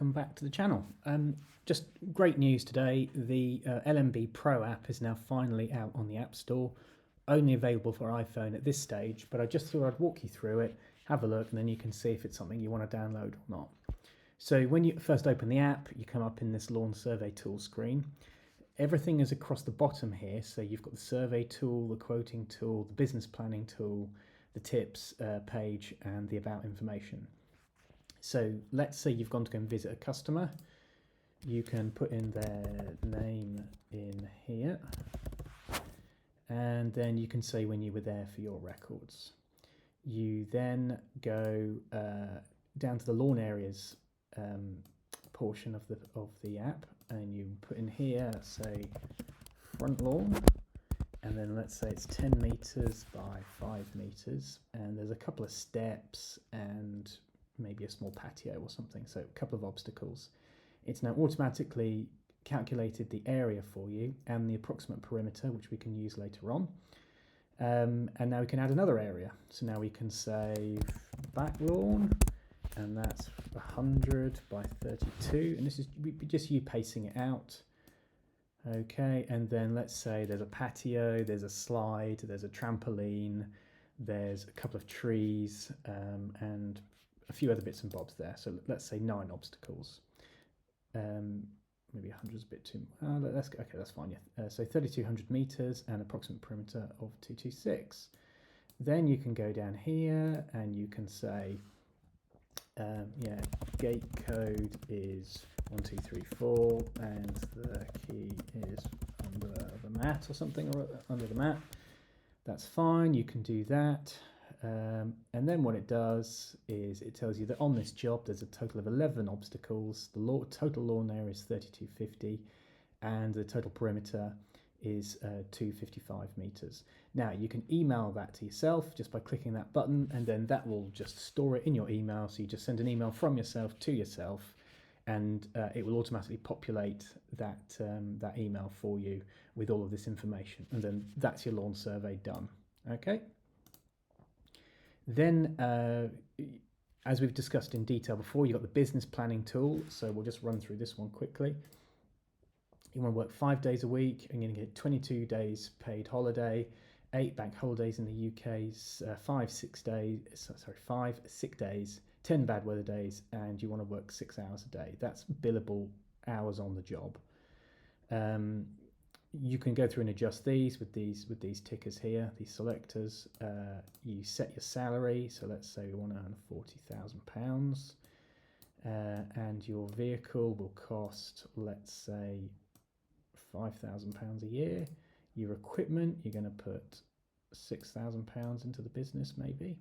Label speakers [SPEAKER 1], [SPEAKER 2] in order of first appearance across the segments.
[SPEAKER 1] Welcome back to the channel. Just great news today. The LMB Pro App is now finally out on the App Store, only available for iPhone at this stage, but I just thought I'd walk you through it, have a look, and then you can see if it's something you want to download or not. So when you first open the app, you come up in this Lawn Survey Tool screen. Everything is across the bottom here, so you've got the survey tool, the quoting tool, the business planning tool, the tips page, and the about information. So let's say you've gone to go and visit a customer. You can put in their name in here, and then you can say when you were there for your records. You then go down to the lawn areas portion of the app, and you put in here, say front lawn, and then let's say it's 10 meters by 5 meters, and there's a couple of steps and maybe a small patio or something, so a couple of obstacles. It's now automatically calculated the area for you and the approximate perimeter, which we can use later on. And now we can add another area. So now we can say back lawn, and that's 100 by 32, and this is just you pacing it out. Okay, and then let's say there's a patio, there's a slide, there's a trampoline, there's a couple of trees, and a few other bits and bobs there. So let's say 9 obstacles. Maybe 100 is a bit too. Okay, that's fine. Yeah. So 3,200 meters and approximate perimeter of 226. Then you can go down here and you can say, gate code is 1234, and the key is under the mat or something, or under the mat. That's fine. You can do that. And then what it does is it tells you that on this job there's a total of 11 obstacles. The total lawn area is 3,250, and the total perimeter is 255 meters. Now you can email that to yourself just by clicking that button, and then that will just store it in your email. So you just send an email from yourself to yourself, and it will automatically populate that email for you with all of this information, and then that's your lawn survey done. Okay. Then, as we've discussed in detail before, you've got the business planning tool. So we'll just run through this one quickly. You want to work 5 days a week, and you're going to get 22 days paid holiday, 8 bank holidays in the UK's, 5 sick days, 10 bad weather days, and you want to work 6 hours a day. That's billable hours on the job. You can go through and adjust these with these tickers here, these selectors. You set your salary, so let's say we want to earn £40,000, and your vehicle will cost, let's say, £5,000 a year. Your equipment, you're going to put £6,000 into the business maybe,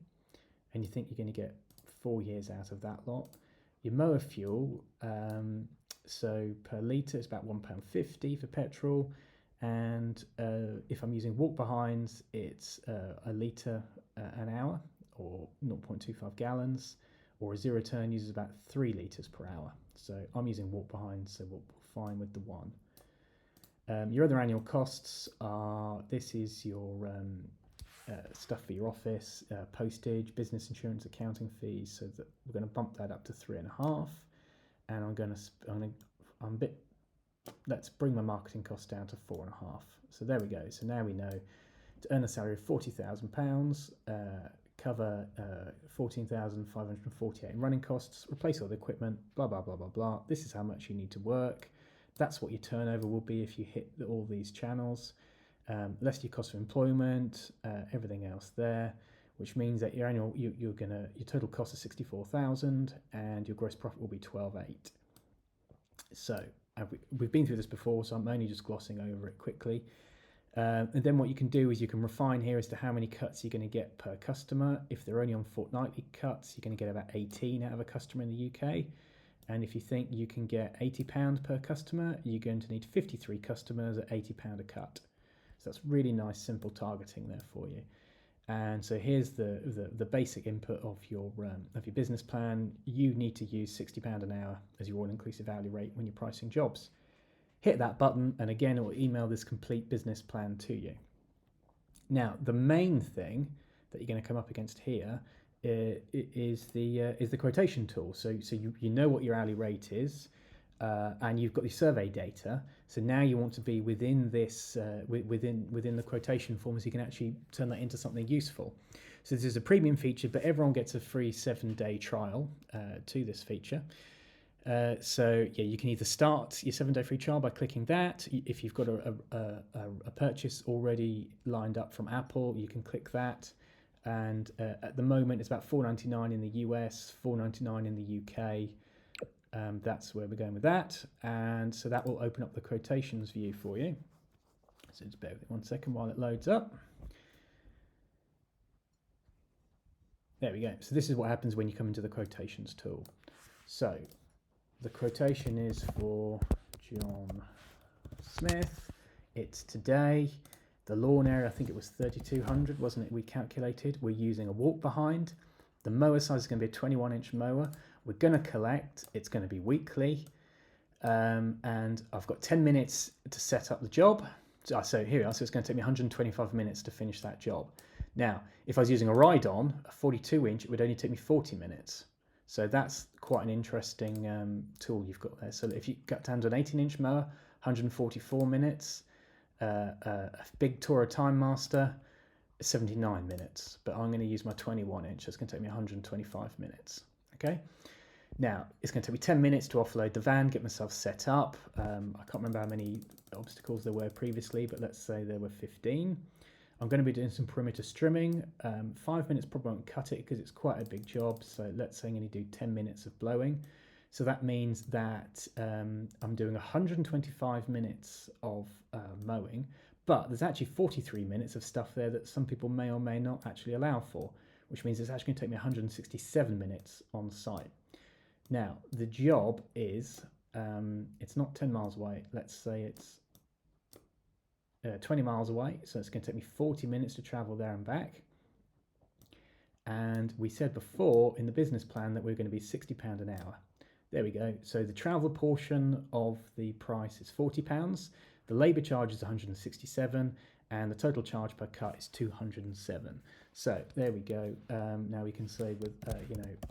[SPEAKER 1] and you think you're going to get 4 years out of that lot. Your mower fuel, so per litre it's about £1.50 for petrol. And if I'm using walk behinds, it's a litre an hour, or 0.25 gallons, or a zero turn uses about 3 litres per hour. So I'm using walk behinds, so we're fine with the one. Your other annual costs are, this is your stuff for your office, postage, business insurance, accounting fees. So that we're going to bump that up to 3.5, and let's bring my marketing costs down to 4.5. So there we go. So now we know to earn a salary of £40,000, cover 14,548 in running costs, replace all the equipment, blah, blah, blah, blah, blah. This is how much you need to work. That's what your turnover will be if you hit all these channels. Less your cost of employment, everything else there, which means that your total cost is 64,000, and your gross profit will be 12,800. So we've been through this before, so I'm only just glossing over it quickly. And then what you can do is you can refine here as to how many cuts you're going to get per customer. If they're only on fortnightly cuts, you're going to get about 18 out of a customer in the UK. And if you think you can get £80 per customer, you're going to need 53 customers at £80 a cut. So that's really nice, simple targeting there for you. And so here's the basic input of your business plan. You need to use £60 an hour as your all-inclusive hourly rate when you're pricing jobs. Hit that button, and again, it will email this complete business plan to you. Now, the main thing that you're going to come up against here is the quotation tool. So you know what your hourly rate is, and you've got the survey data. So now you want to be within this within the quotation form, so you can actually turn that into something useful. So this is a premium feature, but everyone gets a free 7-day trial to this feature. So yeah, you can either start your 7-day free trial by clicking that. If you've got a purchase already lined up from Apple, you can click that. And at the moment, it's about $4.99 in the US, $4.99 in the UK. That's where we're going with that. And so that will open up the quotations view for you. So just bear with me 1 second while it loads up. There we go. So this is what happens when you come into the quotations tool. So the quotation is for John Smith. It's today. The lawn area, I think it was 3,200, wasn't it? We calculated. We're using a walk behind. The mower size is going to be a 21-inch mower. We're going to collect. It's going to be weekly. And I've got 10 minutes to set up the job. So here we are. So it's going to take me 125 minutes to finish that job. Now, if I was using a ride-on, a 42-inch, it would only take me 40 minutes. So that's quite an interesting tool you've got there. So if you got down to an 18-inch mower, 144 minutes. A big Toro Time Master, 79 minutes. But I'm going to use my 21-inch. So it's going to take me 125 minutes. Okay. Now, it's going to take me 10 minutes to offload the van, get myself set up. I can't remember how many obstacles there were previously, but let's say there were 15. I'm going to be doing some perimeter strimming. 5 minutes probably won't cut it because it's quite a big job. So let's say I'm going to do 10 minutes of blowing. So that means that I'm doing 125 minutes of mowing, but there's actually 43 minutes of stuff there that some people may or may not actually allow for, which means it's actually going to take me 167 minutes on site. Now, the job is, it's not 10 miles away. Let's say it's 20 miles away. So it's going to take me 40 minutes to travel there and back. And we said before in the business plan that we're going to be £60 an hour. There we go. So the travel portion of the price is £40. The labour charge is 167, and the total charge per cut is 207. So there we go. Now we can say with,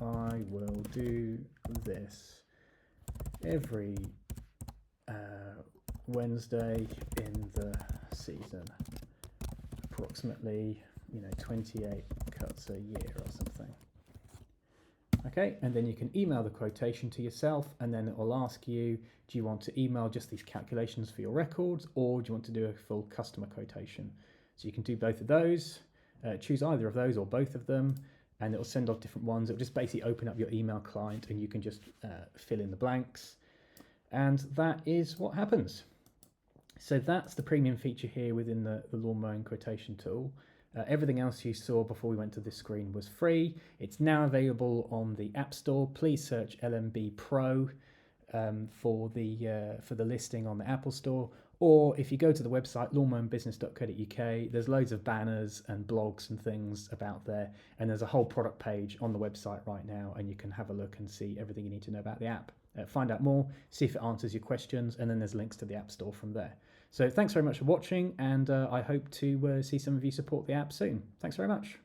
[SPEAKER 1] I will do this every Wednesday in the season, approximately, 28 cuts a year or something. Okay, and then you can email the quotation to yourself, and then it will ask you, do you want to email just these calculations for your records, or do you want to do a full customer quotation? So you can do both of those, choose either of those or both of them, and it will send off different ones. It will just basically open up your email client, and you can just fill in the blanks. And that is what happens. So that's the premium feature here within the lawn mowing quotation tool. Everything else you saw before we went to this screen was free. It's now available on the App Store. Please search LMB Pro for the listing on the Apple Store. Or if you go to the website lawnmowingbusiness.co.uk, there's loads of banners and blogs and things about there. And there's a whole product page on the website right now, and you can have a look and see everything you need to know about the app. Find out more, see if it answers your questions, and then there's links to the App Store from there. So thanks very much for watching, and I hope to see some of you support the app soon. Thanks very much.